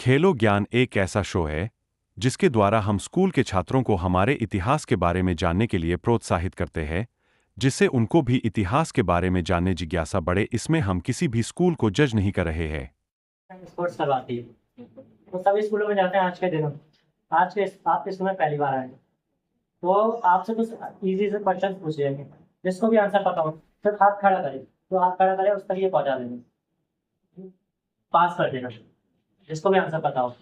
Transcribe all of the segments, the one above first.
खेलो ज्ञान एक ऐसा शो है जिसके द्वारा हम स्कूल के छात्रों को हमारे इतिहास के बारे में जानने के लिए प्रोत्साहित करते हैं, जिससे उनको भी इतिहास के बारे में जानने जिज्ञासा बढ़े। इसमें हम किसी भी स्कूल को जज नहीं कर रहे हैं। स्पोर्ट्स करवाती है तो सभी स्कूलों में जाते हैं आज के दिन। आज के आपके स्कूल में पहली बार आए तो आपसे कुछ इजी से क्वेश्चन पूछ लेंगे। जिसको भी आंसर पता हो सिर्फ हाथ खड़ा करे, तो हाथ खड़ा करे उस तक ये पहुंचा देंगे, पास कर देना जिसको भी आंसर पता हो।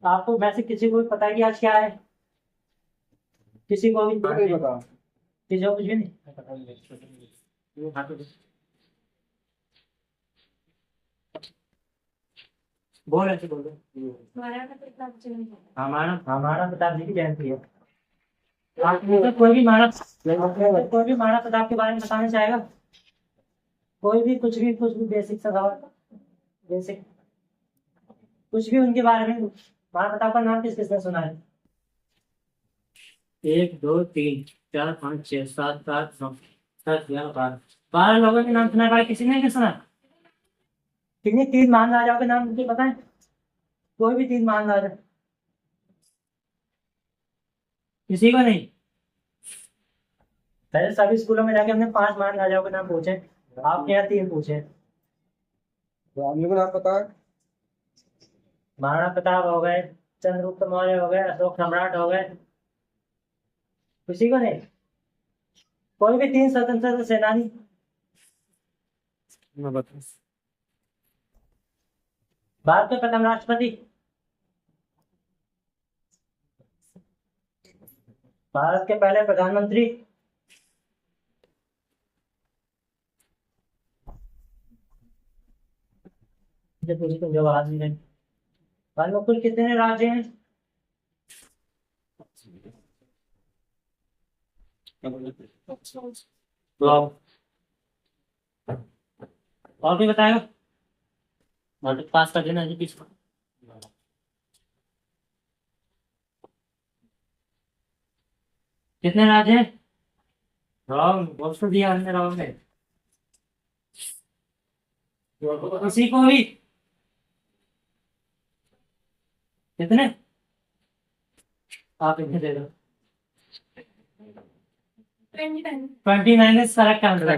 आपको वैसे किसी को भी पता है कि आज क्या है? किसी को भी नहीं पता। किसी को कुछ भी नहीं पता? हाँ, तो बोल ऐसे बोल दो। हमारा प्रताप जी की जयंती है। आप में से कोई भी महाराणा प्रताप के बारे में बताना चाहेगा? कोई भी कुछ भी बेसिक सा सवाल, बेसिक कुछ भी उनके बारे में। महाराणा प्रताप का नाम किस किसने सुना है? 1 2 3 4 5 6 7 8 9 10 11 12 लोगों के नाम सुना है। भाई किसी ने नहीं सुना? कितने 3 महान राजाओं के नाम मुझे पता है? कोई भी 3 महान राजा? किसी को नहीं? पहले सभी स्कूलों में जाके हमने 5 महान राजाओं के नाम पूछे, आपके यहाँ 3 पूछे। तो हम लोग को नाम पता है। महाराणा प्रताप हो गए, चंद्रगुप्त मौर्य हो गए, अशोक सम्राट हो गए। किसी को नहीं? कोई भी 3 स्वतंत्रता सेनानी? मैं बता। भारत के प्रथम राष्ट्रपति? भारत के पहले प्रधानमंत्री? तुम जवाब नहीं देंगे। भारत में कुल कितने राज्य हैं? और भी बताएगा? और पास कर देना जी किसको। कितने राज्य हैं? रॉन्ग, बहुत तो दिया हमने रॉन्ग है। किसी को भी कितने? आप इन्हें दे दो। 29 इज करेक्ट आंसर।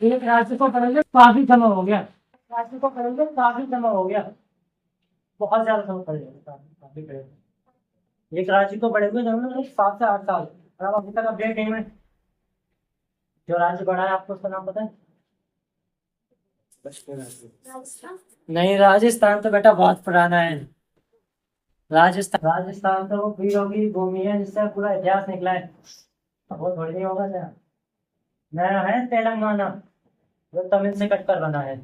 एक राज्य को पढ़ेंगे काफी समय हो गया। राज्य को पढ़ेंगे काफी समय हो गया, बहुत ज्यादा समय पड़ेगा, काफी पड़ेगा। एक राज्य को पढ़ेंगे जरूर 7 से 8 साल। और अब अभी तक अपडेट नहीं है। जो राज्य बढ़ा है आपको उसका नाम पता है? नहीं, राजस्थान तो बेटा बहुत पुराना है। राजस्थान तो वो वीरों की भूमि है जिससे पूरा इतिहास निकला है। बहुत थोड़ी नहीं होगा क्या? नया है तेलंगाना, जो तमिल से कटकर बना है।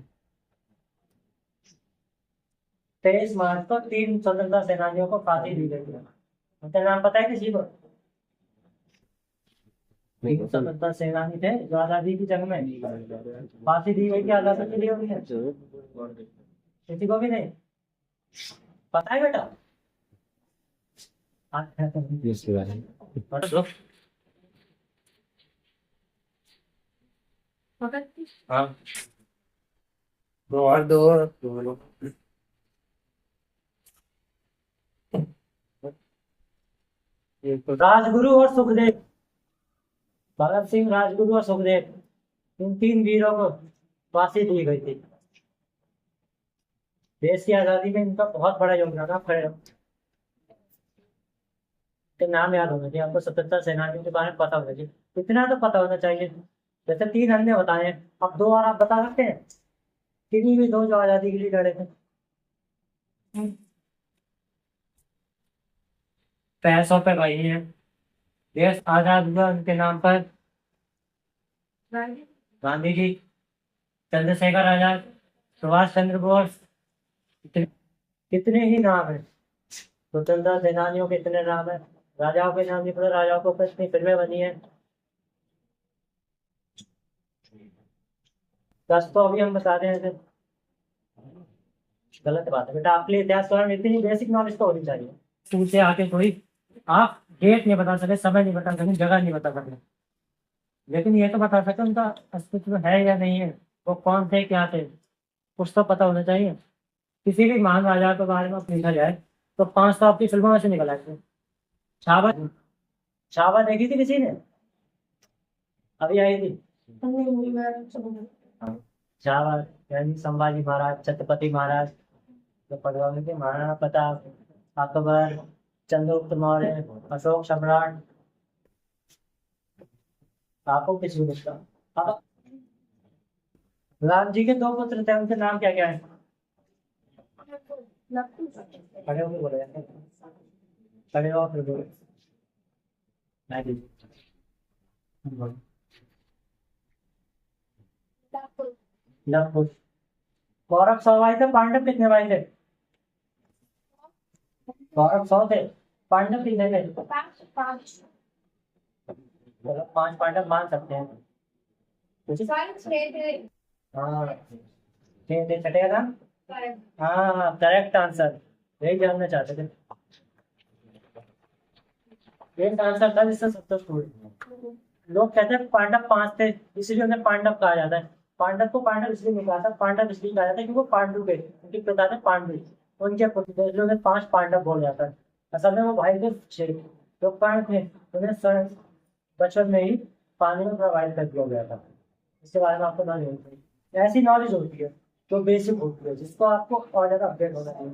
23 मार्च को 3 स्वतंत्रता सेनानियों को फांसी दी गई है। उनका नाम पता है किसी को? 3 स्वतंत्रता सेनानी थे जो आजादी की जंग में फांसी दी गई थी, आजादी के लिए उन्हें। किसी को भी नहीं पता है बेटा? हाँ। दो और दो। राजगुरु और सुखदेव, भगत सिंह, राजगुरु और सुखदेव, इन 3 वीरों को फांसी दी गई थी। देश की आजादी में इनका बहुत बड़ा योगदान है। खड़े रहो। के नाम याद होना चाहिए आपको, स्वतंत्रता सेनानियों के बारे में पता होना चाहिए, इतना तो पता होना चाहिए। जैसे 3 हमने बताए हैं, अब 2 और आप बता सकते हैं? किन्हीं भी 2 जो आजादी के लिए लड़े थे। पैसों पे गई है, देश आजाद हुआ उनके नाम पर। गांधी जी, चंद्रशेखर आजाद, सुभाष चंद्र बोस, कितने ही नाम है। स्वतंत्रता सेनानियों के इतने नाम है। राजाओं के नाम नहीं पता, राजाओं को कितनी फिल्में बनी है। 10 तो अभी हम बता दें ऐसे गलत बात है बेटा। आपके लिए इतिहास के बारे में इतनी बेसिक नॉलेज तो होनी चाहिए। स्कूल से आके कोई आप डेट नहीं बता सके, समय नहीं बता सके, जगह नहीं बता सके, लेकिन ये तो बता सके उनका अस्तित्व है या नहीं है, वो कौन थे, क्या थे। कुछ तो पता होना चाहिए। किसी भी महान राजा के बारे में पूछा जाए तो 5 तो आपकी फिल्मों में से निकल आते हैं। छावा, छावा देखी थी किसी ने? अभी आई थी। छावा यानी संभाजी महाराज, छत्रपति महाराज, तो पटवारी के महाराणा प्रताप, अकबर, चंद्रगुप्त मौर्य, अशोक सम्राट। आपको किस का? राम जी के 2 पुत्र थे, उनके नाम क्या क्या है? खड़े होकर बोले, खड़े हो फिर बोले। मैं भी। लव। कौरव 100 भाई थे, पांडव कितने भाई थे? कौरव 100 थे, पांडव कितने थे? 5 पांडव मान सकते हैं। हाँ, छठे का नाम? हाँ, करेक्ट आंसर। यही जानना चाहते थे। एक आंसर था जिससे 70 स्टूडेंट। लोग कहते हैं पांडव 5 थे, इसलिए उन्हें पांडव कहा जाता है। पांडव को पांडव इसलिए नहीं कहा था, पांडव इसलिए कहा जाता है क्योंकि वो पांडु के, उनके पिता थे पांडु, उनके पुत्र थे, इसलिए उन्हें 5 पांडव बोला जाता है। असल में वो भाई थे 6, जो कर्ण थे उन्हें बचपन में ही पानी में प्रोवाइड कर दिया गया था। इसके बारे में आपको नॉलेज होती है, ऐसी नॉलेज होती है जो बेसिक होती है, जिसको आपको और ज्यादा अपडेट होना चाहिए।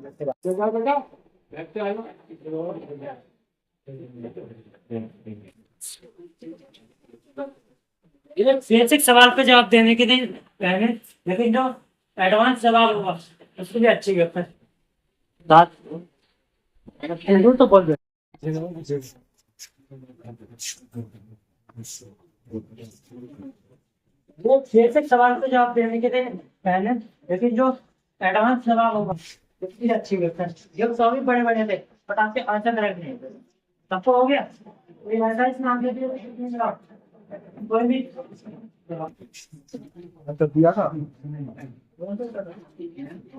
इसके बेसिक सवाल पे जवाब देने के लिए पहले, लेकिन जो एडवांस जवाब होगा उसके लिए अच्छी होता है। तो बोल दे। वो बेसिक सवाल पे जवाब देने के लिए पहले, लेकिन जो एडवांस जवाब होगा उसके लिए अच्छी होता है। ये सवाल भी बड़े बड़े थे बट आपके आंसर करेक्ट नहीं थे। सबको हो गया? कोई ऐसा इस नाम के लिए कोई भी तो दिया था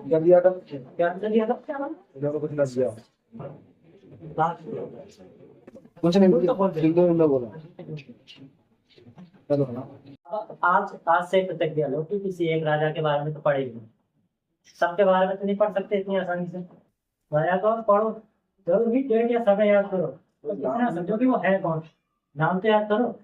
क्या दिया था क्या आंसर दिया था? इन्होंने कुछ लग गया कुछ नहीं बोला चलो ना। आज से प्रतिज्ञा लो कि किसी एक राजा के बारे में तो पढ़ेगी, सबके बारे में तो नहीं पढ़ सकते इतनी आसानी से। राजा को पढ़ो, जरूर भी डेट या समय याद करो, तो इतना समझो कि वो है कौन, नाम तो याद करो।